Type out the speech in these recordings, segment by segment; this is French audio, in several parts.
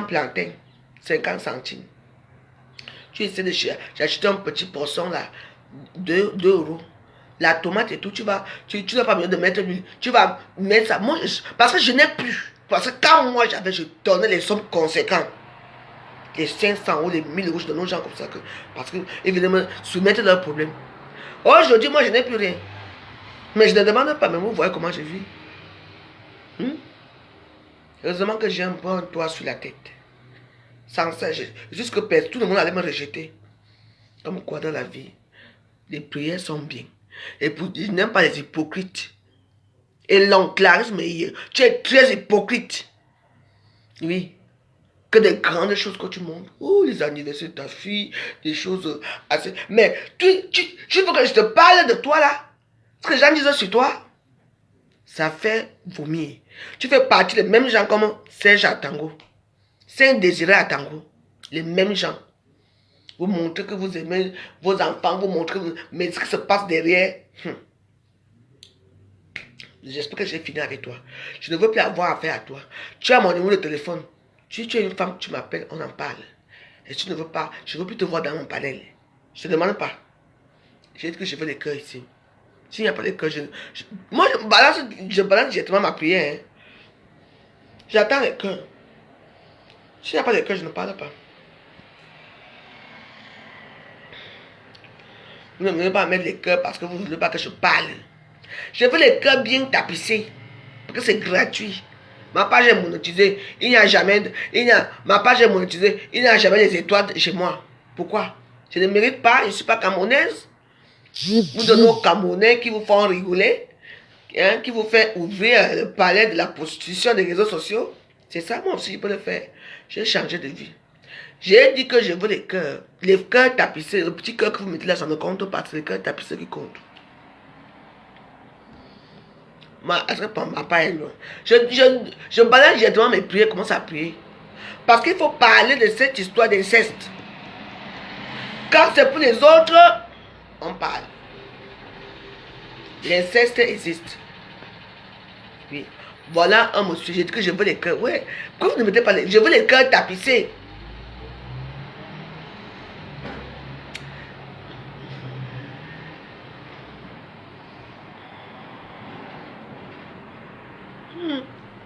plantain, 50 centimes. Tu essaies de j'achète un petit poisson là, 2 euros. La tomate et tout, tu n'as pas besoin de mettre l'huile. Tu vas mettre ça. Moi, parce que je n'ai plus. Parce que quand moi j'avais, je donnais les sommes conséquentes. Les 500 ou les 1000 euros, je donne aux gens comme ça. Parce que, évidemment, soumettre leurs problèmes. Aujourd'hui, moi, je n'ai plus rien. Mais je ne demande pas, mais vous voyez comment je vis. Heureusement que j'ai un bon toit sur la tête. Sans ça, jusque tout le monde allait me rejeter. Comme quoi dans la vie, les prières sont bien. Et pour, je n'aime pas les hypocrites. Et l'enclarisme, tu es très hypocrite. Oui. Que des grandes choses que tu montres. Oh, les anniversaires de ta fille, des choses assez... Mais tu veux que je te parle de toi là? Ce que les gens disent sur toi, ça fait vomir. Tu fais partie des mêmes gens comme Serge Atango. Saint-Désiré Atango. Les mêmes gens. Vous montrez que vous aimez vos enfants, vous montrez, mais ce qui se passe derrière. J'espère que j'ai fini avec toi. Je ne veux plus avoir affaire à toi. Tu as mon numéro de téléphone. Si tu es une femme, tu m'appelles, on en parle. Et si tu ne veux pas, je ne veux plus te voir dans mon panel. Je ne te demande pas. J'ai dit que je veux les cœurs ici. S'il n'y a pas de cœur, moi je balance directement ma prière. Hein. J'attends les cœurs. S'il n'y a pas de cœur, je ne parle pas. Vous ne voulez pas mettre les cœurs parce que vous ne voulez pas que je parle. Je veux les cœurs bien tapissés. Parce que c'est gratuit. Ma page est monétisée. Il n'y a jamais... ma page est monétisée. Il n'y a jamais des étoiles chez moi. Pourquoi? Je ne mérite pas. Je ne suis pas camerounaise. Vous donnez aux Camerounais qui vous font rigoler. Hein, qui vous fait ouvrir le palais de la prostitution des réseaux sociaux. C'est ça, moi aussi, je peux le faire. J'ai changé de vie. J'ai dit que je veux les cœurs. Les cœurs tapissés. Le petit cœur que vous mettez là, ça ne compte pas. C'est les cœurs tapissés qui comptent. Je balance directement mes prières, commence à prier. Parce qu'il faut parler de cette histoire d'inceste. Quand c'est pour les autres, on parle. L'inceste existe. Oui. Voilà un monsieur. J'ai dit que je veux les cœurs. Ouais. Pourquoi vous ne mettez pas les... Je veux les cœurs tapissés.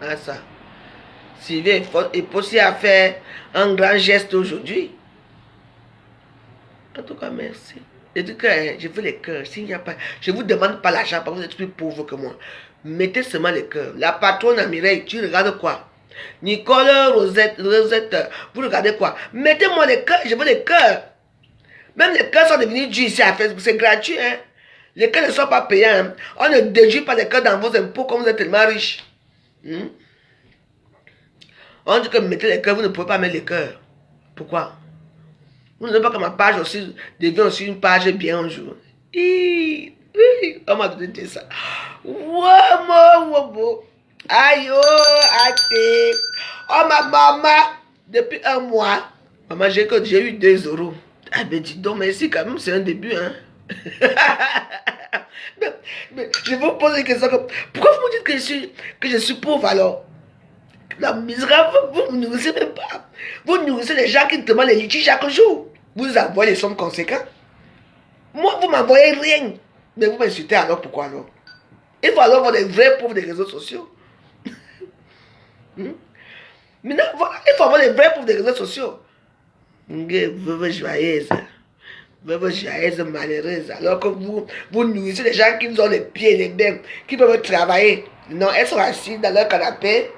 Ah ça. Sylvie est possible à faire un grand geste aujourd'hui. En tout cas, merci. Je dis que je veux les cœurs. S'il n'y a pas, je ne vous demande pas l'argent parce que vous êtes plus pauvre que moi. Mettez seulement les cœurs. La patronne à Mireille, tu regardes quoi? Nicole, Rosette, vous regardez quoi? Mettez-moi les cœurs, je veux les cœurs. Même les cœurs sont devenus durs ici à Facebook, c'est gratuit. Hein? Les cœurs ne sont pas payants. Hein? On ne déduit pas les cœurs dans vos impôts comme vous êtes tellement riches. On dit que mettez les cœurs, vous ne pouvez pas mettre les cœurs. Pourquoi? Vous ne savez pas que ma page aussi devient aussi une page bien un jour. On m'a donné ça. Aïe, athée. Oh, ma maman, depuis un mois, maman, j'ai eu 2 euros. Ah, ben dis donc, merci quand même, c'est un début, hein. mais je vous pose une question. Pourquoi vous me dites que je suis pauvre alors? La misérable, vous ne nourrissez même pas. Vous nourrissez les gens qui demandent les litiges chaque jour. Vous envoyez les sommes conséquentes. Moi, vous m'envoyez rien. Mais vous m'insultez alors, pourquoi alors? Il faut alors voir des vrais pauvres des réseaux sociaux. Maintenant, voilà, il faut avoir des vrais pauvres des réseaux sociaux. Veuve joyeuse. Veuve joyeuse malheureuse. Alors que vous nourrissez les gens qui ont les pieds et les mains, qui peuvent travailler. Non, elles sont assises dans leur canapé.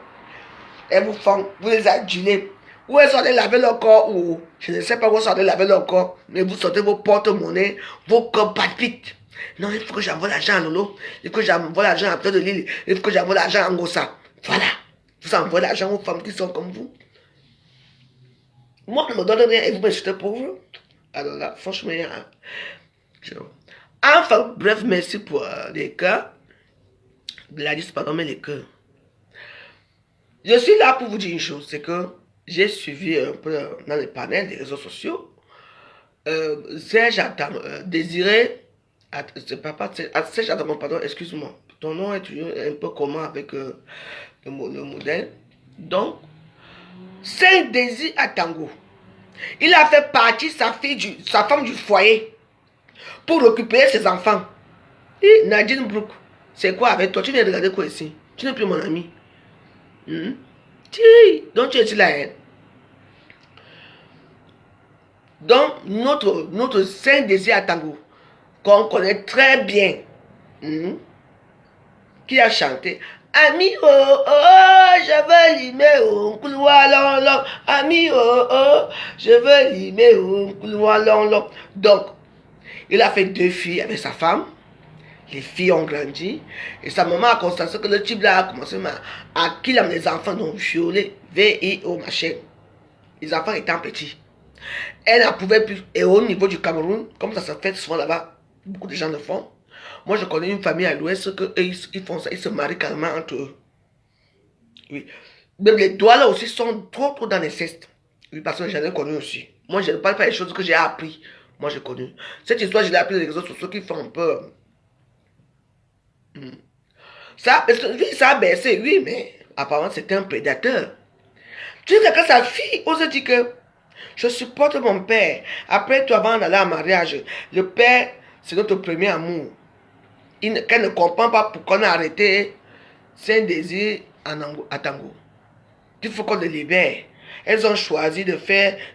Elles vous font, vous les adulez. Où elles sont allées laver leur corps, ou je ne sais pas où elles sont allées laver leur corps, mais vous sortez vos porte-monnaies, vos corps palpitent. Non, il faut que j'envoie l'argent à Lolo, il faut que j'envoie l'argent à Fleur de Lille, il faut que j'envoie l'argent à Ngossa. Voilà. Vous envoyez l'argent aux femmes qui sont comme vous. Moi, je ne me donne rien et vous m'insultez pauvre. Alors là, franchement, enfin, bref, merci pour les cœurs. Gladys, pardon, mais les cœurs. Je suis là pour vous dire une chose, c'est que j'ai suivi un peu dans les panels des réseaux sociaux. Serge Désiré, c'est papa, Serge Adam, pardon, excuse-moi. Ton nom est un peu commun avec le modèle. Donc, Saint-Désir à Tango. Il a fait partir sa femme du foyer pour récupérer ses enfants. Et Nadine Brook, c'est quoi avec toi? Tu viens de regarder quoi ici? Tu n'es plus mon ami. Donc tu es là. Hein? Donc notre Saint-Désir à Tango, qu'on connaît très bien, qui a chanté. Ami oh oh, je veux limer au couloir long long. Ami oh oh, je veux limer au couloir long long. Donc, il a fait 2 filles avec sa femme. Les filles ont grandi. Et sa maman a constaté que le type là a commencé à qui les enfants ont violé. V-I-O machin. Les enfants étant petits. Elle n'en pouvait plus. Et au niveau du Cameroun, comme ça se fait souvent là-bas, beaucoup de gens le font. Moi, je connais une famille à l'ouest que ils font ça, ils se marient carrément entre eux. Oui. Même les doigts là aussi sont trop dans les cestes. Oui, parce que j'en ai connu aussi. Moi, je ne parle pas des choses que j'ai appris. Moi, j'ai connu. Cette histoire, je l'ai appris dans les réseaux sociaux qui font un peu. Ça, oui, ça a baissé, oui, mais apparemment, c'était un prédateur. Tu sais que sa fille ose dire que je supporte mon père. Après, tu avant d'aller en mariage, le père, c'est notre premier amour. Qu'elle ne comprend pas pourquoi on a arrêté Saint-Désir à Tango. Il faut qu'on le libère. Elles ont choisi de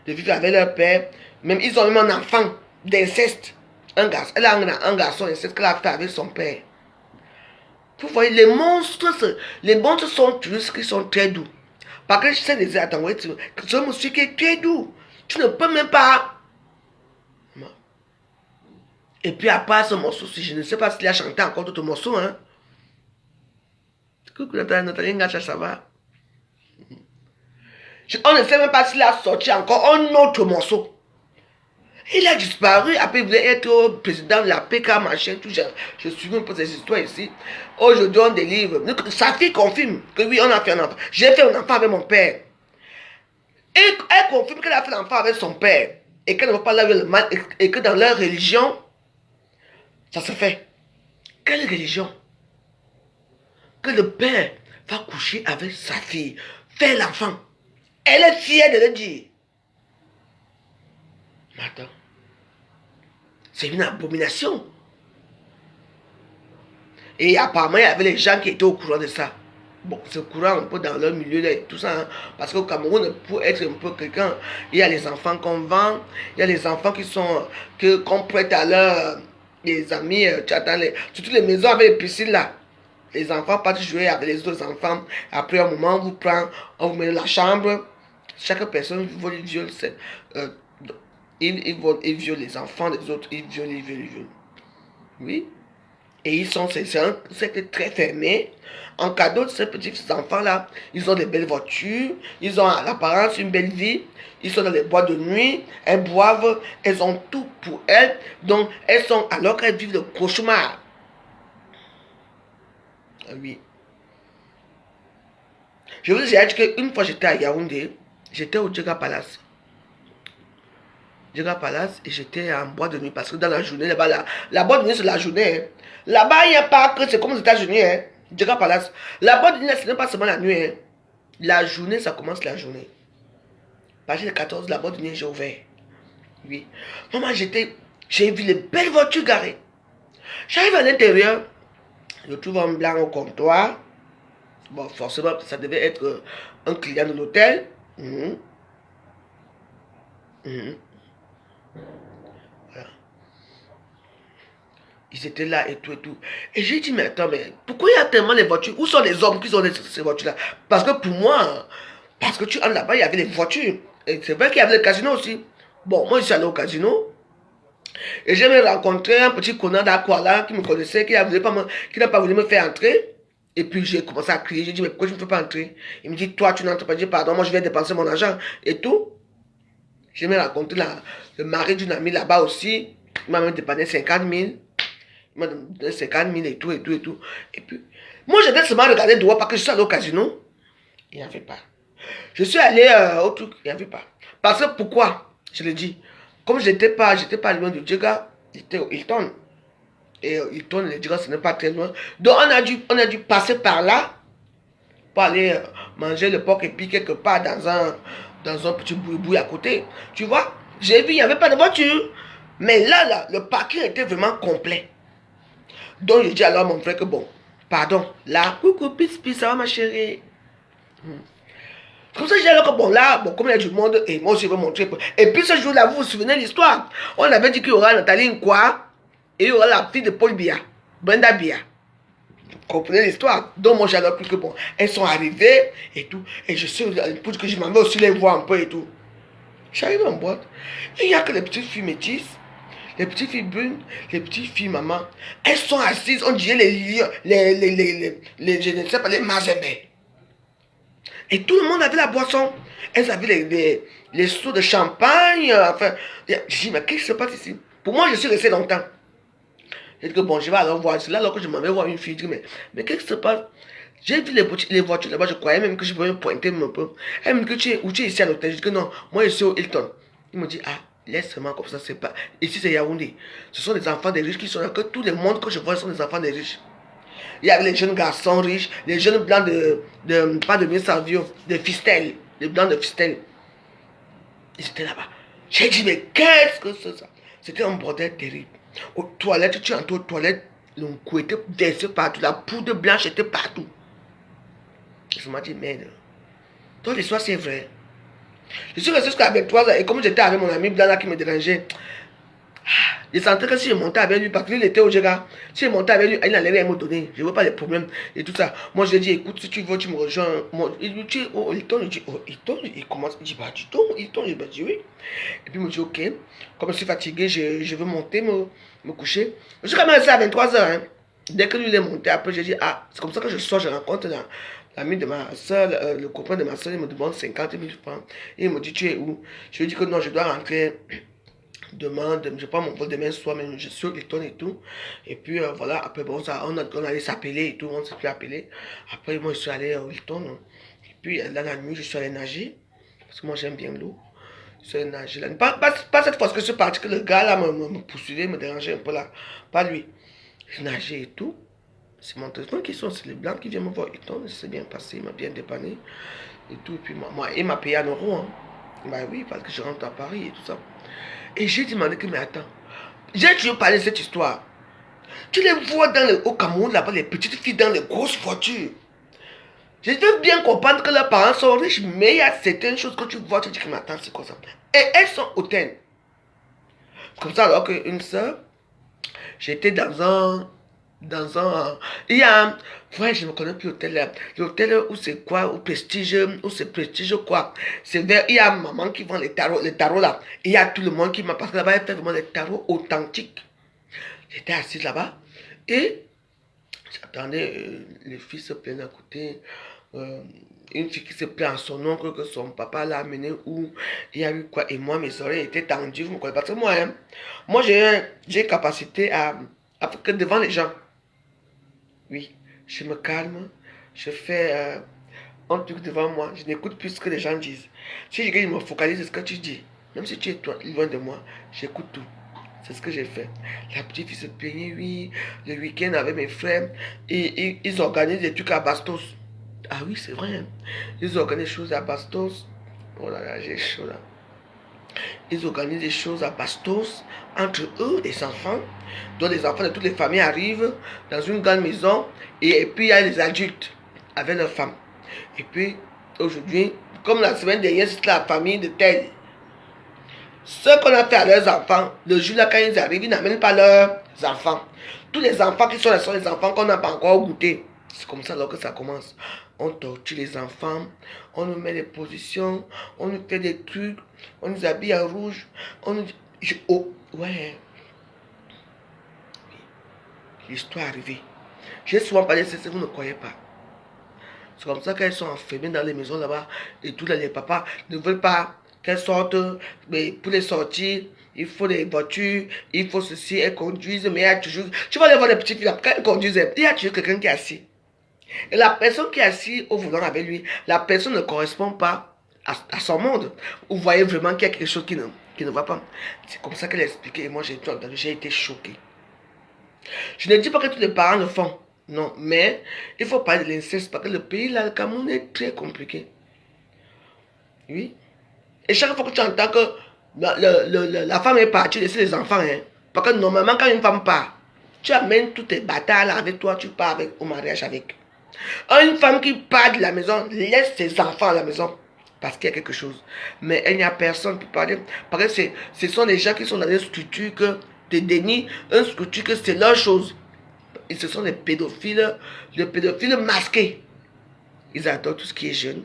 vivre avec leur père. Même ils ont même un enfant d'inceste. Un garçon. Elle a un garçon d'inceste qu'elle a fait avec son père. Vous voyez, les monstres sont juste qui sont très doux. Parce que Saint-Désir à Tango, c'est un monsieur qui est très doux. Tu ne peux même pas. Et puis à part ce morceau, si je ne sais pas s'il a chanté encore d'autres morceaux, hein. Coucou Nathalie Ngacha, ça va? On ne sait même pas s'il a sorti encore un autre morceau. Il a disparu, après il voulait être président de la PK, machin, tout genre. Je suis un peu ces histoires ici. Aujourd'hui on délivre. Sa fille confirme que oui, on a fait un enfant. J'ai fait un enfant avec mon père. Et elle confirme qu'elle a fait un enfant avec son père. Et qu'elle ne veut pas laver le mal. Et que dans leur religion, ça se fait. Quelle religion? Que le père va coucher avec sa fille, faire l'enfant. Elle est fière de le dire. Mais attends. C'est une abomination. Et apparemment, il y avait les gens qui étaient au courant de ça. Bon, c'est au courant un peu dans leur milieu là, et tout ça. Hein, parce qu'au Cameroun, pour être un peu quelqu'un, il y a les enfants qu'on vend, il y a les enfants qu'on prête à les amis. Tu attends, surtout les maisons avec les piscines là. Les enfants partent jouer avec les autres enfants. Après un moment, on vous prend, on vous met dans la chambre. Chaque personne viole. Ils violent les enfants des autres. Ils violent. Oui. Et c'est un secteur très fermé. En cadeau de ces petits enfants-là, ils ont des belles voitures. Ils ont à l'apparence une belle vie. Ils sont dans les boîtes de nuit. Elles boivent. Elles ont tout pour elles. Donc, elles sont, alors qu'elles vivent le cauchemar. Oui. Je vous ai dit qu'une fois j'étais à Yaoundé, j'étais au Djega Palace. Djega Palace et j'étais en boîte de nuit parce que dans la journée, là-bas, la boîte de nuit c'est la journée. Hein. Là-bas, il n'y a pas que c'est comme aux États-Unis. Hein. Djega Palace. La boîte de nuit, ce n'est pas seulement la nuit. Hein. La journée, ça commence la journée. À partir de 14, la boîte de nuit, j'ai ouvert. Oui. Maman, j'ai vu les belles voitures garées. J'arrive à l'intérieur, je trouve un blanc au comptoir. Bon, forcément, ça devait être un client de l'hôtel. Voilà. Ils étaient là et tout et tout. Et j'ai dit, mais attends, mais pourquoi il y a tellement de voitures? Où sont les hommes qui ont ces voitures-là? Parce que pour moi, parce que tu entres là-bas, il y avait des voitures. Et c'est vrai qu'il y avait le casino aussi. Bon, moi, je suis allé au casino. Et j'ai même rencontré un petit connard d'Aquala qui me connaissait, qui n'a pas voulu me faire entrer. Et puis j'ai commencé à crier, j'ai dit mais pourquoi je ne peux pas entrer? Il me dit toi tu n'entres pas, je dis pardon, moi je vais dépenser mon argent et tout. J'ai même rencontré le mari d'une amie là-bas aussi, il m'a même dépanné 50 000. Il m'a donné 50 000 et tout et tout et tout. Et puis, moi j'étais seulement regardé dehors parce que je suis allé au casino, il n'y avait pas. Je suis allé au truc, il n'y avait pas. Parce que pourquoi? Je le dis, comme j'étais pas loin de Djega, j'étais au Hilton. Et Hilton, les Djega, ce n'est pas très loin. Donc on a dû passer par là pour aller manger le porc épi quelque part dans un petit boui à côté. Tu vois, j'ai vu, il n'y avait pas de voiture. Mais là, le parking était vraiment complet. Donc, je dis alors à mon frère que bon, pardon, là, coucou, peace, ça va ma chérie. Comme ça, je dis alors que bon, là, bon, comme il y a du monde, et moi aussi, je veux montrer. Et puis ce jour-là, vous vous souvenez de l'histoire? On avait dit qu'il y aura Nathalie Nkwa et il y aura la fille de Paul Biya, Brenda Biya. Vous comprenez l'histoire? Donc, moi, j'ai alors plus que bon, elles sont arrivées et tout. Et je sais, pour que je m'en vais aussi les voir un peu et tout. J'arrive en boîte. Et il n'y a que les petites filles métisses, les petites filles brunes, les petites filles maman. Elles sont assises, on dirait les lions, je ne sais pas, les mazébés. Et tout le monde avait la boisson. Elles avaient les seaux de champagne. Enfin, je dis, mais qu'est-ce qui se passe ici? Pour moi, je suis resté longtemps. J'ai dit que bon, je vais alors voir. C'est là alors que je m'en vais voir une fille. Je dis, mais qu'est-ce qui se passe? J'ai vu les voitures là-bas, je croyais même que je pouvais me pointer un peu. Elle me dit que tu es ici à l'hôtel. Je dis que non, moi je suis au Hilton. Il me dit, ah, laisse-moi comme ça, c'est pas. Ici c'est Yaoundé. Ce sont des enfants des riches qui sont là, que tout le monde que je vois sont des enfants des riches. Il y avait les jeunes garçons riches, les jeunes blancs pas de Savio, de Fistel, les blancs de Fistel. Ils étaient là-bas. J'ai dit, mais qu'est-ce que c'est ça? C'était un bordel terrible. Aux toilettes, tu entres aux toilettes, le cou était versé partout, la poudre blanche était partout. Je me dis, merde. Donc l'histoire c'est vrai. Je suis resté jusqu'à 23 ans et comme j'étais avec mon ami blanc là qui me dérangeait, je sentais que si je montais avec lui, parce qu'il était au Jega, si je montais avec lui, il n'allait rien me donner. Je ne veux pas les problèmes et tout ça. Moi, je lui ai dit, écoute, si tu veux, tu me rejoins. Il me dit, oh, Hilton, il dit, oh, Hilton, il commence, il dit, bah, du tout, Hilton, je lui dis, oui. Et puis, il me dit, ok, comme je suis fatigué, je veux monter, me coucher. Je suis quand même resté à 23 h. Hein. Dès que lui, il est monté, après, j'ai dit, ah, c'est comme ça que je sors, je rencontre l'ami de ma soeur, le copain de ma soeur, il me demande 50 000 francs. Et il me dit, tu es où? Je lui dis que non, je dois rentrer. Demande, je prends mon vol demain soir, même je suis au Hilton et tout. Et puis voilà, après bon, on allait s'appeler et tout, on s'est plus appelé. Après, moi, je suis allé au Hilton. Et puis là, la nuit, je suis allé nager. Parce que moi, j'aime bien l'eau. Je suis allé nager la nuit. Pas cette fois que je suis parti, que le gars là me poursuivait, me dérangeait un peu là. Pas lui. Je nageais et tout. C'est mon téléphone qui sont, c'est les blancs qui viennent me voir au Hilton. C'est bien passé, il m'a bien dépanné. Et tout. Et puis moi, il m'a payé en euros. Hein. Bah oui, parce que je rentre à Paris et tout ça. Et j'ai demandé que, mais attends, j'ai toujours parlé de cette histoire. Tu les vois au Cameroun, là-bas, les petites filles dans les grosses voitures. Je veux bien comprendre que leurs parents sont riches, mais il y a certaines choses que tu vois, tu dis que, mais attends, c'est quoi ça? Et elles sont hautaines. Comme ça, alors qu'une soeur, j'étais il y a un, ouais, je ne me connais plus l'hôtel, l'hôtel où c'est quoi, où c'est prestige quoi, c'est vers, il y a maman qui vend les tarots là, il y a tout le monde qui m'a, parce que là-bas, elle fait vraiment des tarots authentiques. J'étais assise là-bas, et j'attendais, les filles se plaignent à côté, une fille qui se plaint à son oncle que son papa l'a amené où il y a eu quoi, et moi, mes oreilles étaient tendues, vous me connaissez, parce que moi, hein, moi j'ai capacité à que devant les gens, oui, je me calme, je fais un truc devant moi, je n'écoute plus ce que les gens disent. Si je me focalise sur ce que tu dis, même si tu es toi, loin de moi, j'écoute tout. C'est ce que j'ai fait. La petite fille se plaignait, oui, le week-end avec mes frères, et ils organisent des trucs à Bastos. Ah oui, c'est vrai. Hein. Ils organisent des choses à Bastos. Oh là là, j'ai chaud là. Ils organisent des choses à Bastos entre eux, les enfants. Donc les enfants de toutes les familles arrivent dans une grande maison et puis il y a les adultes avec leurs femmes. Et puis aujourd'hui, comme la semaine dernière, c'est la famille de tel. Ce qu'on a fait à leurs enfants, le jour là quand ils arrivent, ils n'amènent pas leurs enfants. Tous les enfants qui sont là sont les enfants qu'on n'a pas encore goûté. C'est comme ça alors que ça commence. On torture les enfants, on nous met des positions, on nous fait des trucs, on nous habille en rouge, on nous dit, oh, ouais. L'histoire est arrivée. J'ai souvent parlé de ça, vous ne croyez pas. C'est comme ça qu'elles sont enfermées dans les maisons là-bas et tous les papas ne veulent pas qu'elles sortent, mais pour les sortir, il faut des voitures, il faut ceci, elles conduisent, mais il y a toujours, tu vas aller voir les petites filles, quand elles conduisent, il y a toujours quelqu'un qui est assis. Et la personne qui est assise au volant avec lui, la personne ne correspond pas à son monde. Vous voyez vraiment qu'il y a quelque chose qui ne va pas. C'est comme ça qu'elle a expliqué et moi j'ai tout entendu, j'ai été choqué. Je ne dis pas que tous les parents le font. Non, mais il faut parler de l'inceste parce que le pays, là, le Cameroun est très compliqué. Oui. Et chaque fois que tu entends que la femme est partie laisser les enfants, hein, parce que normalement, quand une femme part, tu amènes tous tes batailles là avec toi, tu pars avec, au mariage avec. Une femme qui part de la maison laisse ses enfants à la maison parce qu'il y a quelque chose. Mais il n'y a personne pour parler. Parce que ce sont les gens qui sont dans une structure que te dénient, une structure que c'est leur chose. Et ce sont les pédophiles masqués. Ils adorent tout ce qui est jeune.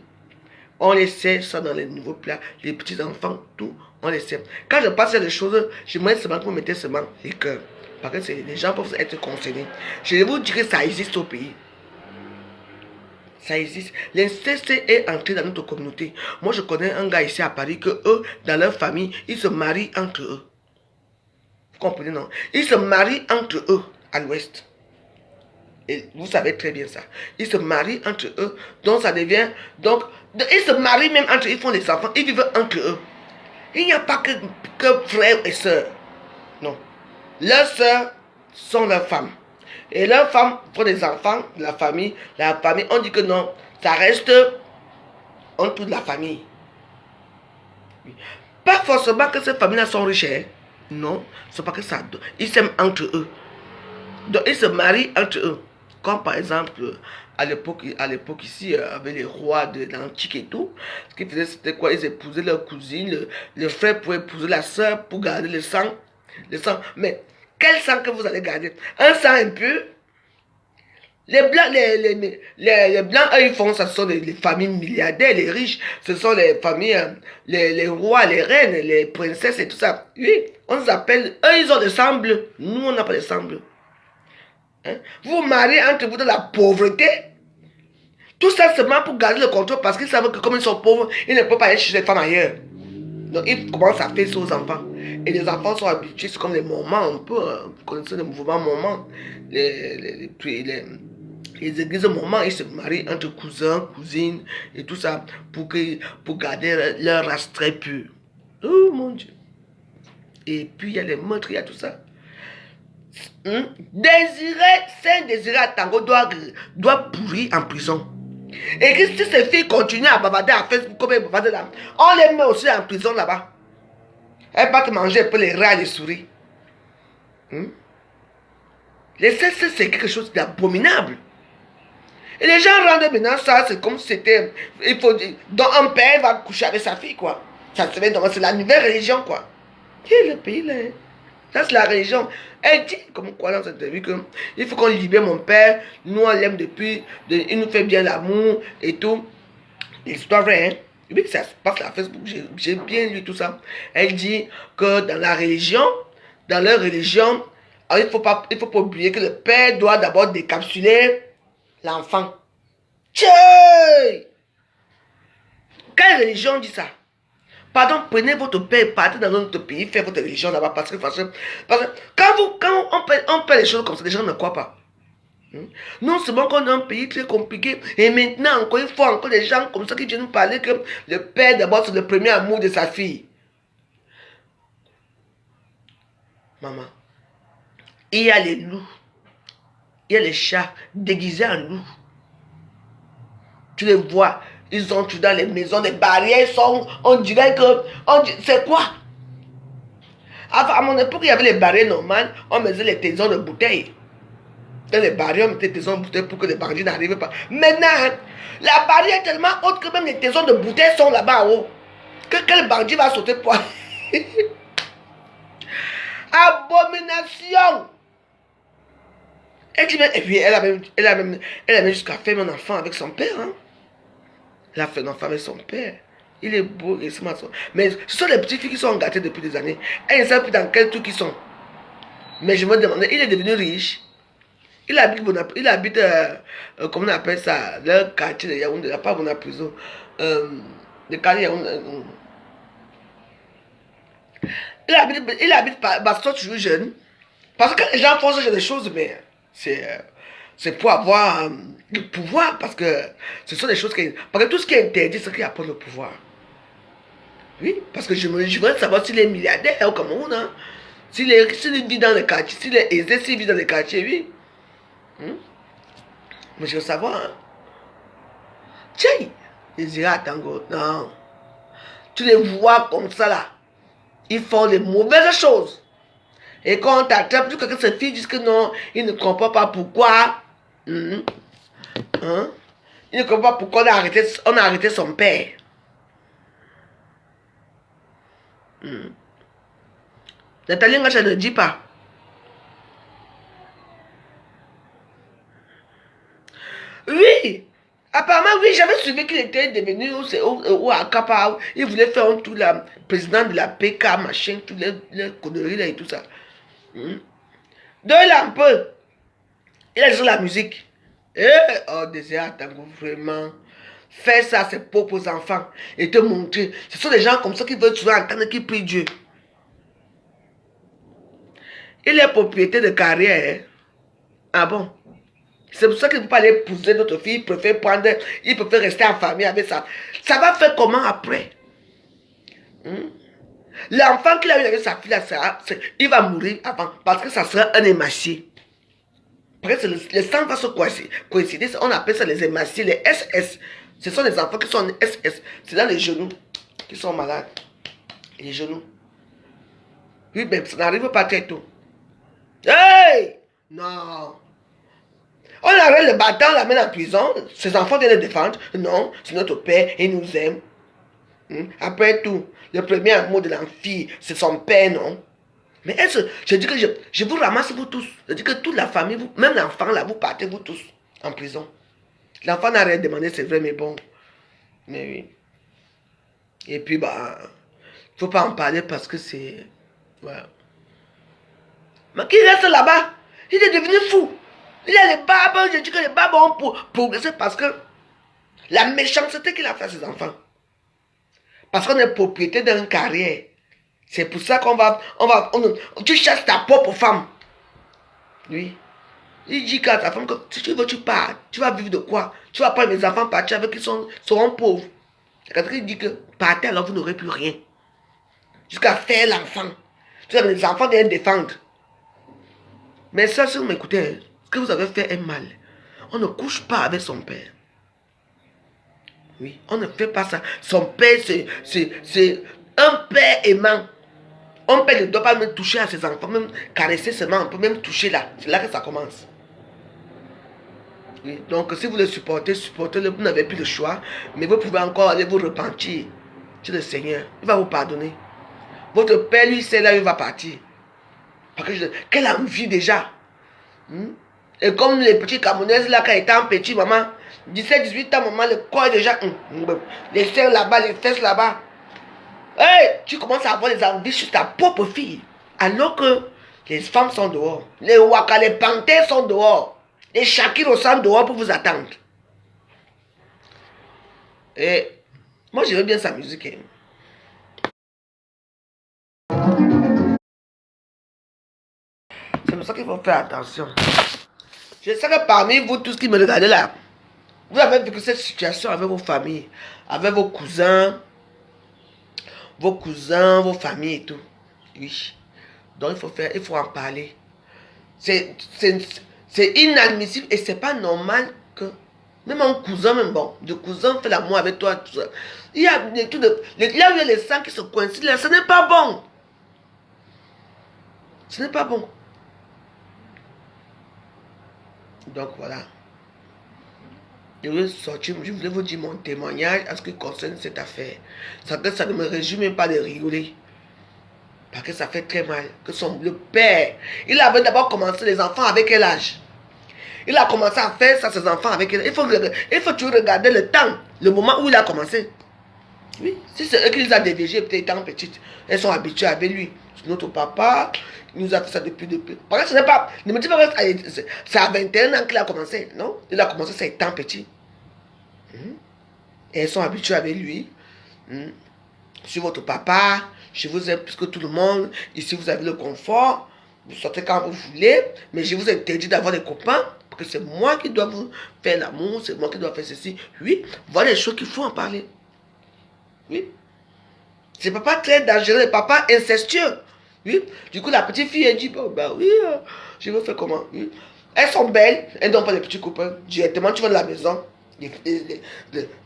On les sait ça dans les nouveaux plats, les petits enfants, tout, on les sait. Quand je passe à des choses, j'aimerais seulement que vous mettez seulement les cœurs. Parce que les gens peuvent être concernés. Je vais vous dire que ça existe au pays. Ça existe. L'inceste est entré dans notre communauté. Moi, je connais un gars ici à Paris que eux, dans leur famille, ils se marient entre eux. Vous comprenez, non? Ils se marient entre eux à l'ouest. Et vous savez très bien ça. Ils se marient entre eux. Donc, ça devient... Donc, ils se marient même entre eux. Ils font des enfants. Ils vivent entre eux. Il n'y a pas que frères et sœurs. Non. Leurs sœurs sont leurs femmes. Et leurs femmes font des enfants de la famille. La famille, on dit que non, ça reste en toute la famille. Pas forcément que ces familles-là sont riches. Hein. Non, c'est pas que ça. Ils s'aiment entre eux. Donc ils se marient entre eux. Comme par exemple, à l'époque ici, avec les rois de l'Antique et tout, ce qu'ils faisaient, c'était quoi? Ils épousaient leur cousine, le frère pouvait épouser la soeur pour garder le sang. Le sang. Mais quel sang que vous allez garder? Un sang impur. Les blancs, les blancs, eux, ils font ça, ce sont les familles milliardaires, les riches, ce sont les familles, les rois, les reines, les princesses et tout ça. Oui, on les appelle, eux, ils ont des sang bleu. Nous, on n'a pas de sang bleu. Hein? Vous mariez entre vous de la pauvreté. Tout ça seulement pour garder le contrôle parce qu'ils savent que comme ils sont pauvres, ils ne peuvent pas aller chercher les femmes ailleurs. Donc ils commencent à faire ça aux enfants. Et les enfants sont habitués, c'est comme les moments un peu, vous connaissez les mouvements moments, les églises moments, ils se marient entre cousins, cousines et tout ça pour garder leur race très pure. Oh mon Dieu. Et puis il y a les meurtres, il y a tout ça. Saint-Désiré à Tango doit pourrir en prison. Et que si ces filles continuent à bavarder à Facebook comme elles bavardent là, on les met aussi en prison là-bas. Elles partent manger un peu les rats et les souris. Les sexe, c'est quelque chose d'abominable. Et les gens rendent maintenant ça, c'est comme si c'était... Il faut dire, donc un père va coucher avec sa fille, quoi. Ça se fait, c'est la nouvelle religion, quoi. Quel est le pays, là? Ça, c'est la religion. Elle dit, comme quoi, dans cette interview, qu'il faut qu'on libère mon père. Nous, on l'aime depuis. Il nous fait bien l'amour et tout. L'histoire vraie, hein. Oui, ça se passe sur Facebook. J'ai bien lu tout ça. Elle dit que dans la religion, dans leur religion, il ne faut pas oublier que le père doit d'abord décapsuler l'enfant. Tchè! Quelle religion dit ça? Pardon, prenez votre père, partez dans notre pays, faites votre religion là-bas, parce que quand on perd les choses comme ça, les gens ne croient pas. Non, c'est bon qu'on a un pays très compliqué, et maintenant, encore il faut encore des gens comme ça qui viennent nous parler que le père, d'abord, c'est le premier amour de sa fille. Maman, il y a les loups, il y a les chats déguisés en loups. Tu les vois. Ils entrent dans les maisons, les barrières sont, on dirait que, c'est quoi? À mon époque, il y avait les barrières normales, on mettait les taisons de bouteilles. Dans les barrières, on mettait des taisons de bouteilles pour que les bandits n'arrivent pas. Maintenant, la barrière est tellement haute que même les taisons de bouteilles sont là-bas en haut. Que quel bandit va sauter pour... Abomination! Et puis elle a même jusqu'à faire un enfant avec son père, hein. Elle a fait un enfant avec son père. Il est beau et smart. Mais ce sont les petites filles qui sont gâtées depuis des années. Elles ne savent plus dans quel truc ils sont. Mais je me demandais, il est devenu riche. Il habite, comment on appelle ça, le quartier de Yaoundé, il n'y a pas Bonaparte prison. Le quartier de Yaoundé. Il habite Baston toujours jeune. Parce que les gens font ce genre de choses, mais c'est pour avoir le pouvoir, parce que ce sont des choses qui... Parce que tout ce qui est interdit, c'est ce qui apporte le pouvoir. Oui, parce que je veux savoir s'il est milliardaire au Cameroun, hein. S'il vit dans les quartiers, s'il est aisé, s'il vit dans les quartiers, oui. Mais je veux savoir. Hein. Tiens, ils iraient à Tango. Non. Tu les vois comme ça là. Ils font les mauvaises choses. Et quand on t'attrape, tu crois que ces filles disent que non, ils ne comprennent pas pourquoi. Hein? Ils ne comprennent pas pourquoi on a arrêté son père. Nathalie Ngacha ne dit pas. Oui. Apparemment, oui, j'avais suivi qu'il était devenu ou à Kappa. Il voulait faire un tout là, président de la PK, machin, toutes les conneries là et tout ça. Donne-le un peu. Il a sur la musique. Oh, Désir Tango, vraiment. Faire ça à ses propres enfants et te montrer. Ce sont des gens comme ça qui veulent souvent entendre qui prient Dieu. Il est propriétaire de carrière. Hein? Ah bon? C'est pour ça qu'il ne peut pas aller épouser notre fille. Il préfère rester en famille avec ça. Ça va faire comment après? L'enfant qu'il a eu avec sa fille, il va mourir avant. Parce que ça sera un émacié. Parce que le sang va se coïncider. On appelle ça les émaciés, les SS. Ce sont les enfants qui sont en SS. C'est dans les genoux qui sont malades. Les genoux. Oui, mais ça n'arrive pas très tôt. Hey! Non. On arrête le bâtard, on l'amène en prison. Ses enfants viennent le défendre. Non, c'est notre père, il nous aime. Après tout, le premier amour de la fille, c'est son père, non? Mais est-ce je dis que je vous ramasse vous tous. Je dis que toute la famille, vous, même l'enfant là, vous partez vous tous en prison. L'enfant n'a rien demandé, c'est vrai, mais bon. Mais oui. Et puis, bah, faut pas en parler parce que c'est... Voilà. Mais qui reste là-bas? Il est devenu fou. Il a les barbes, je dis que les barbes ont progressé parce que la méchanceté qu'il a fait à ses enfants. Parce qu'on est propriétaire d'une carrière. C'est pour ça tu cherches ta propre femme. Oui. Il dit qu'à ta femme que si tu veux, tu pars. Tu vas vivre de quoi? Tu vas prendre les enfants partir avec qui seront pauvres. Quand il dit que partez alors vous n'aurez plus rien. Jusqu'à faire l'enfant. Les enfants viennent défendre. Mais ça, si vous m'écoutez, ce que vous avez fait est mal. On ne couche pas avec son père. Oui, on ne fait pas ça. Son père, c'est un père aimant. Un père ne doit pas même toucher à ses enfants, même caresser seulement, on peut même toucher là. C'est là que ça commence. Oui, donc si vous le supportez, supportez-le, vous n'avez plus le choix, mais vous pouvez encore aller vous repentir. C'est le Seigneur, il va vous pardonner. Votre père, lui, c'est là où il va partir. Parce que quelle envie déjà. Et comme les petits Camerounaises là, quand ils étaient petits, maman, 17, 18 ans, maman, le corps est déjà... les seins là-bas, les fesses là-bas. Hey, tu commences à avoir des envies sur ta propre fille. Alors que les femmes sont dehors. Les waka, les panthères sont dehors. Les shakiros sont dehors pour vous attendre. Et moi, j'aime bien sa musique. Hein. C'est pour ça qu'il faut faire attention. Je sais que parmi vous, tous qui me regardez là, vous avez vécu cette situation avec vos familles, avec vos cousins, vos familles et tout. Oui. Donc il faut en parler. C'est inadmissible et c'est pas normal que même un cousin, même bon, de cousin fait l'amour avec toi, tout ça. Il y a des trucs là où il y a les sangs qui se coïncident là, ce n'est pas bon. Ce n'est pas bon. Donc voilà. Je voulais vous dire mon témoignage à ce qui concerne cette affaire. Ça ne me réjouit même pas de rigoler. Parce que ça fait très mal. Que le père, il avait d'abord commencé les enfants avec quel âge? Il a commencé à faire ça à ses enfants avec quel âge? Il faut toujours regarder le temps, le moment où il a commencé. Oui, si c'est eux qui les a déviés, peut-être étant petites, elles sont habituées avec lui. Notre papa, il nous a fait ça depuis. Parce que ce n'est pas. Ne me dis pas que c'est à 21 ans qu'il a commencé. Non, il a commencé ça étant petit. Et elles sont habituées avec lui. Sur votre papa, je vous aime plus que tout le monde. Ici, vous avez le confort. Vous sortez quand vous voulez. Mais je vous interdis d'avoir des copains. Parce que c'est moi qui dois vous faire l'amour. C'est moi qui dois faire ceci. Oui, voilà les choses qu'il faut en parler. Oui. C'est papa très dangereux, papa incestueux. Oui. Du coup, la petite fille, elle dit, bon, bah oui, je veux faire comment? Oui. Elles sont belles, elles n'ont pas de petits copains. Directement, tu vas de la maison,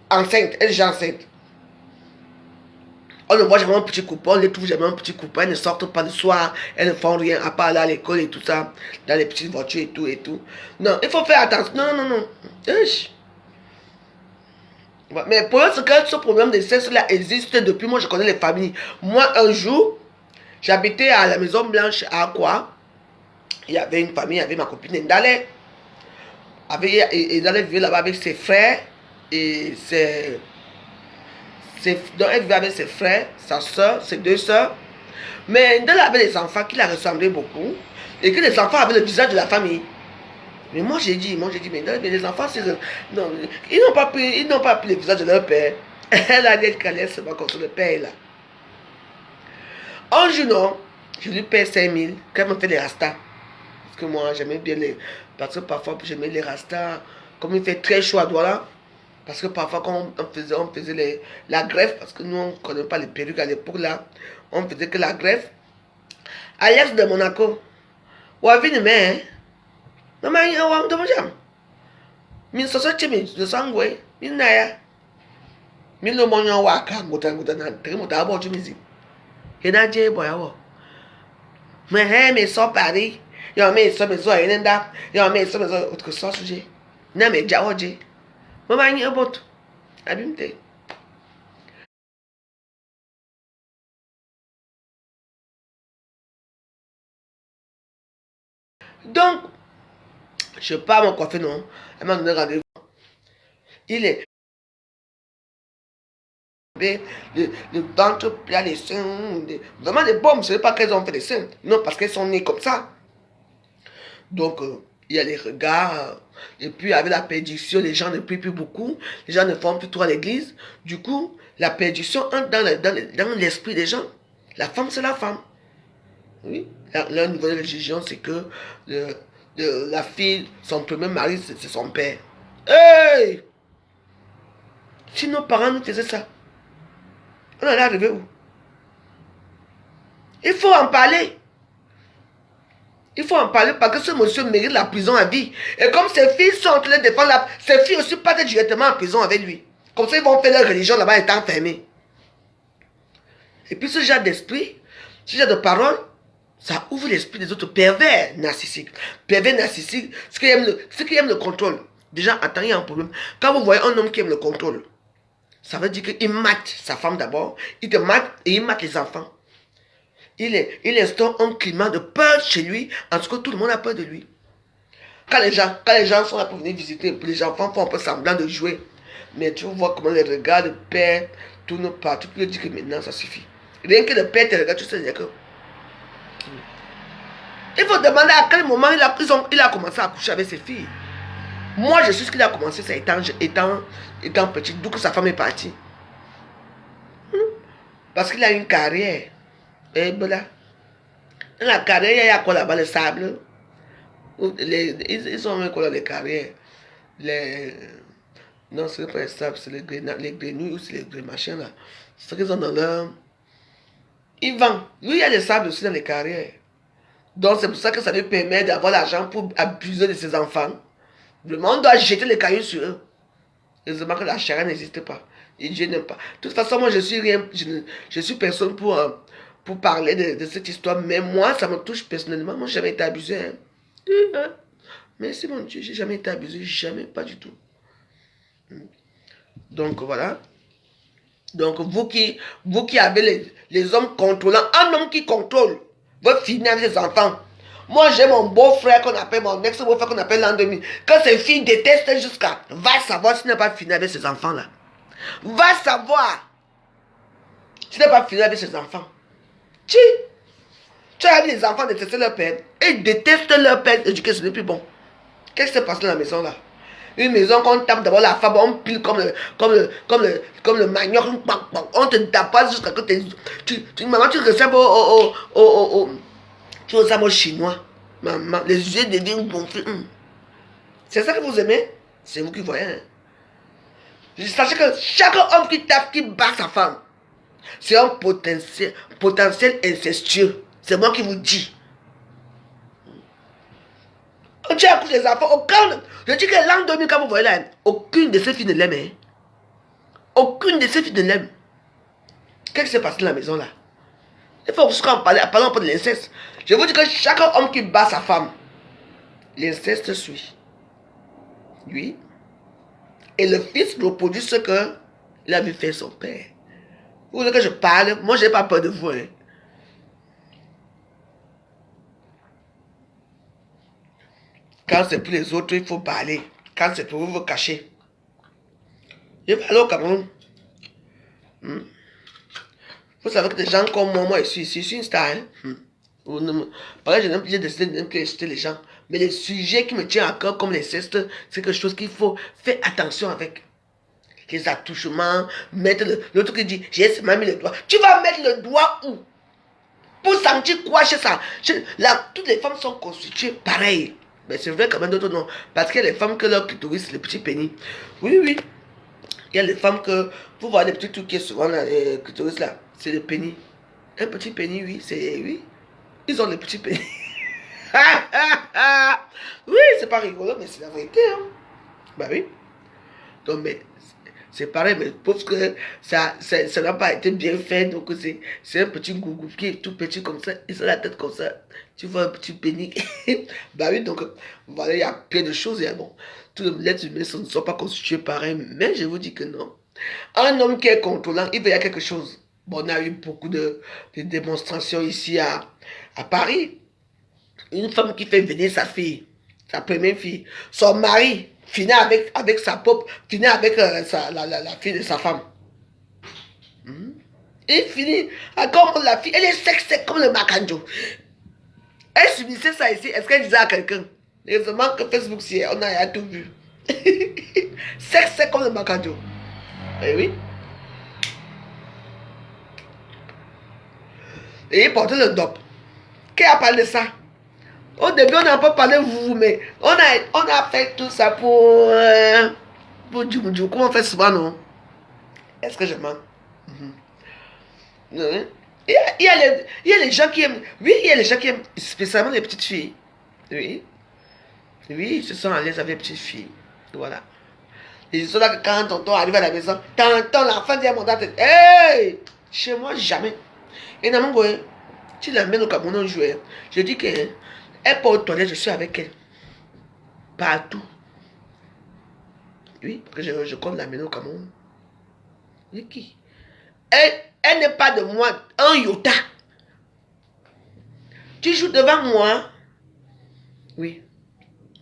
enceinte, elles sont enceintes. On ne voit jamais un petit copain, on ne les trouve jamais un petit copain, elles ne sortent pas le soir, elles ne font rien à part aller à l'école et tout ça, dans les petites voitures et tout et tout. Non, il faut faire attention. Non, non, non. Mais pour ce problème de sexe-là existe depuis, moi je connais les familles. Moi, un jour, j'habitais à la Maison Blanche à Aqua. Il y avait une famille, il y avait ma copine Ndale. Ndale vivait là-bas avec ses frères et donc elle vivait avec ses frères, sa soeur, ses deux soeurs. Mais Ndale avait des enfants qui la ressemblaient beaucoup et que les enfants avaient le visage de la famille. Mais moi j'ai dit, mais les enfants, non, ils n'ont pas pris le visage de leur père. Elle a dit qu'elle est seulement contre le père là. Un jour, non, je lui paie 5000 quand elle me fait les rastas. Parce que moi, j'aimais bien les. Parce que parfois, j'aimais les rastas. Comme il fait très chaud à Douala. Parce que parfois, quand on faisait la greffe, parce que nous, on ne connaît pas les perruques à l'époque là, on faisait que la greffe. Alex de Monaco. Wavine, mais. Non, mais il y a un peu de jam. Min soso chimi, de sangwe, min naya. Min lo monyo waka, mutan, tri mutan abo chimizi. Hena je boy awo. Mais hey, mais sans Paris. Yo, mais ça, mais ça, il nda. Yo, mais ça, mais ça, autre ça, sujet. Na, mais jawoje. Maman, il y a un bot. Abimte. Donc, je pars mon coiffeur, non. Elle m'a donné rendez-vous. Il est. Le ventre plat, les seins. Vraiment des bombes. Ce n'est pas qu'elles ont fait des seins. Non, parce qu'elles sont nées comme ça. Donc, il y a les regards. Et puis, avec la perdition, les gens ne prient plus beaucoup. Les gens ne font plus trop à l'église. Du coup, la perdition entre dans l'esprit des gens. La femme, c'est la femme. Oui. Leur nouvelle religion, c'est que la fille, son premier mari, c'est son père. Hey! Si nos parents nous faisaient ça, on allait arriver où? Il faut en parler. Il faut en parler parce que ce monsieur mérite la prison à vie. Et comme ses filles sont en train de défendre, ses filles aussi partent directement en prison avec lui. Comme ça, ils vont faire leur religion là-bas étant fermés. Et puis ce genre d'esprit, ce genre de parole, ça ouvre l'esprit des autres pervers narcissiques. Pervers narcissiques, ceux qui aiment le contrôle. Déjà, attends, il y a un problème. Quand vous voyez un homme qui aime le contrôle, ça veut dire qu'il mate sa femme d'abord, il te mate et il mate les enfants. Il instaure un climat de peur chez lui, en tout cas tout le monde a peur de lui. Quand les gens sont là pour venir visiter, les enfants font un peu semblant de jouer. Mais tu vois comment les regards de père tournent partout, tu peux dire que maintenant ça suffit. Rien que le père te regarde, tu sais que... Il faut demander à quel moment il a commencé à coucher avec ses filles. Moi je suis ce qu'il a commencé, c'est étant petit, d'où que sa femme est partie. Parce qu'il a une carrière. Et voilà. Dans la carrière, il y a quoi là-bas, le sable. Ils ont mis quoi dans les carrières. Non, ce n'est pas les sables, c'est les grenouilles ou c'est les machins là. C'est ce qu'ils ont dans leur... Ils vendent. Lui, il y a des sables aussi dans les carrières. Donc c'est pour ça que ça lui permet d'avoir l'argent pour abuser de ses enfants. Vraiment, on doit jeter les cailloux sur eux. Heureusement que la charia n'existe pas. Et Dieu n'aime pas. De toute façon, moi, je suis rien, je suis personne pour parler de cette histoire. Mais moi, ça me touche personnellement. Moi, j'ai jamais été abusé. Hein. Merci mon Dieu, j'ai jamais été abusé. Jamais, pas du tout. Donc, voilà. Donc, vous qui avez les hommes contrôlants, un homme qui contrôle, veut finir avec ses enfants. Moi, j'ai mon beau-frère qu'on appelle, mon ex-beau-frère qu'on appelle l'an 2000. Quand ses filles détestent jusqu'à... Va savoir s'il n'a pas fini avec ses enfants-là. Va savoir s'il n'a pas fini avec ses enfants. Tu as vu les enfants détester leur père. Et ils détestent leur père. Éduquer, ce n'est plus bon. Qu'est-ce qui se passe dans la maison là? Une maison qu'on tape d'abord la femme, on pile comme le manioc, on te tape jusqu'à que maman, tu ressembles tu ressembles au chinois. Maman, les yeux deviennent gonflés. C'est ça que vous aimez? C'est vous qui voyez. Hein? Sachez que chaque homme qui tape, qui bat sa femme, c'est un potentiel incestueux. C'est moi qui vous dis. On tient à coucher les enfants. Aucun, je dis que l'an 2000, quand vous voyez là, aucune de ces filles ne l'aime. Hein. Aucune de ces filles ne l'aime. Qu'est-ce qui s'est passé dans la maison là? Il faut aussi qu'on parle un peu de l'inceste. Je vous dis que chaque homme qui bat sa femme, l'inceste suit. Oui. Et le fils reproduit ce que il a vu faire son père. Vous voulez que je parle? Moi, je n'ai pas peur de vous. Hein. Quand c'est pour les autres, il faut parler. Quand c'est pour vous, vous cacher. Je vais aller au Cameroun. Vous savez que des gens comme moi je suis une star. Hein? Pareil, j'ai décidé de ne plus acheter les gens. Mais les sujets qui me tiennent à cœur, comme l'inceste, c'est quelque chose qu'il faut faire attention avec. Les attouchements, mettre l'autre qui dit, j'ai seulement mis le doigt. Tu vas mettre le doigt où? Pour sentir quoi chez ça? Là, toutes les femmes sont constituées pareilles. Mais c'est vrai quand même d'autres non. Parce qu'il y a les femmes que leur clitoris, c'est le petit pénis. Oui, oui. Il y a les femmes que, vous voyez les petits trucs qui sont souvent dans les clitoris là, c'est le pénis. Un petit pénis, oui, c'est, oui. Ils ont les petits pénis. Oui, c'est pas rigolo, mais c'est la vérité. Hein. Bah oui. Donc, mais c'est pareil, mais parce que ça n'a pas été bien fait, donc c'est un petit gougou qui est tout petit comme ça, il a la tête comme ça. Tu vois un petit pénis. Bah oui, donc voilà, il y a plein de choses. Et bon, tous les êtres humains ne sont pas constitués pareils, mais je vous dis que non. Un homme qui est contrôlant, il veut y a quelque chose. Bon, on a eu beaucoup de démonstrations ici à Paris. Une femme qui fait venir sa fille, sa première fille, son mari finit avec sa pop, finit avec la fille de sa femme. Il finit comme la fille, elle est sexy comme le macanjo. Elle subissait ça ici, est-ce qu'elle disait à quelqu'un? Heureusement que Facebook, on a tout vu. Sexy comme le macanjo. Eh oui. Et il portait le dop. Qui a parlé de ça? Au début, on n'a pas parlé de vous, mais on a fait tout ça pour Djoumou. Comment on fait souvent, non? Est-ce que je mens? Il y a les gens qui aiment, oui, il y a les gens qui aiment, spécialement les petites filles. Oui. Oui, ils se sont à l'aise avec les petites filles. Voilà. Ils sont là que quand tonton arrive à la maison, tonton, l'enfant dit à mon date, hey! Chez moi, jamais. Et dans mon goût, tu l'amènes au Cameroun, on joue. Je dis que elle part aux toilettes, je suis avec elle. Partout. Oui, parce que je compte l'amener au Cameroun. Oui, qui? Elle n'est pas de moi un iota. Tu joues devant moi. Oui.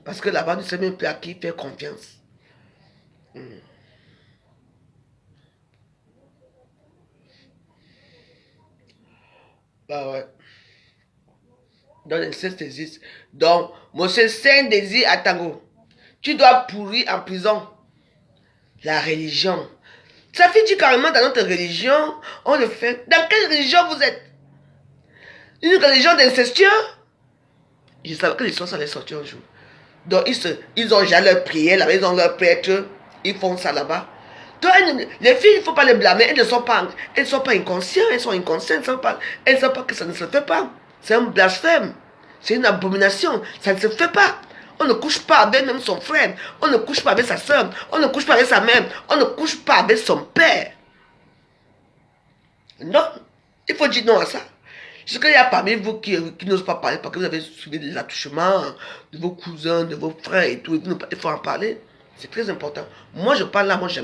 Parce que là-bas, nous ne savons même plus à qui faire confiance. Bah ouais. Donc, l'inceste existe. Donc, monsieur Saint-Désir à Tango, tu dois pourrir en prison. La religion. Ça fait dit carrément dans notre religion, on le fait. Dans quelle religion vous êtes? Une religion d'incestueux? Je savais que l'histoire, ça allait sortir un jour. Donc, ils ont déjà leur prière là-bas, ils ont leur prêtre, ils font ça là-bas. Donc, les filles, il ne faut pas les blâmer, elles ne sont pas inconscientes, elles sont inconscientes, elles ne savent pas que ça ne se fait pas. C'est un blasphème, c'est une abomination, ça ne se fait pas. On ne couche pas avec même son frère, on ne couche pas avec sa soeur, on ne couche pas avec sa mère, on ne couche pas avec son père. Non, il faut dire non à ça. Je sais qu'il y a parmi vous qui n'osent pas parler parce que vous avez subi des attouchements de vos cousins, de vos frères et tout. Il faut en parler. C'est très important. Moi, je parle là, moi, j'ai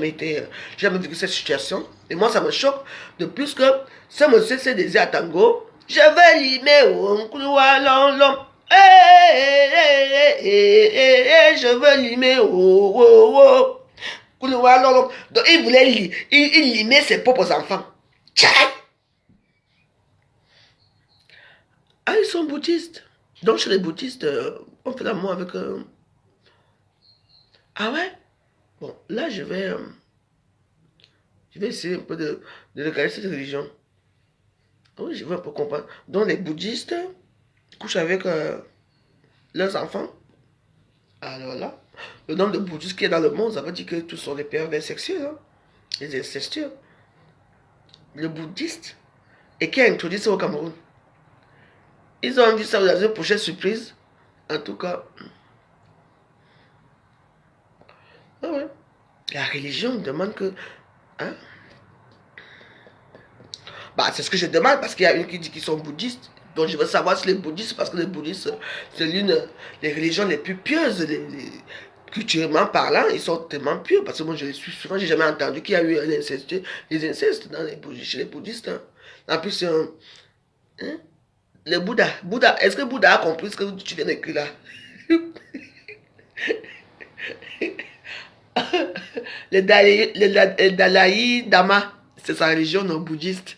jamais vécu cette situation. Et moi, ça me choque. De plus que ce monsieur s'est désiré à Tango. Je vais limer au couloir long. Je veux limer au couloir long. Donc, il voulait il limer ses propres enfants. Tchai! Ah, ils sont bouddhistes. Donc, chez les bouddhistes, on fait l'amour avec... Ah ouais? Bon, là, je vais essayer un peu de regarder cette religion. Oui, je veux un peu comprendre. Donc, les bouddhistes couchent avec leurs enfants. Alors là, le nombre de bouddhistes qui est dans le monde, ça veut dire que tous sont des pervers sexuels, hein? Les incestueux. Le bouddhiste, et qui a introduit ça au Cameroun. Ils ont vu ça dans une prochaine surprise. En tout cas, La religion demande que... Hein? Bah, c'est ce que je demande parce qu'il y a une qui dit qu'ils sont bouddhistes. Donc je veux savoir si les bouddhistes, parce que les bouddhistes, c'est l'une des religions les plus pieuses, culturellement parlant, ils sont tellement pieux. Parce que moi je les suis souvent, j'ai jamais entendu qu'il y a eu un inceste, des incestes dans chez les bouddhistes. Hein. En plus, hein, le Bouddha, est-ce que Bouddha a compris ce que tu viens d'écrire là? Le Dalai Lama, c'est sa religion non bouddhiste.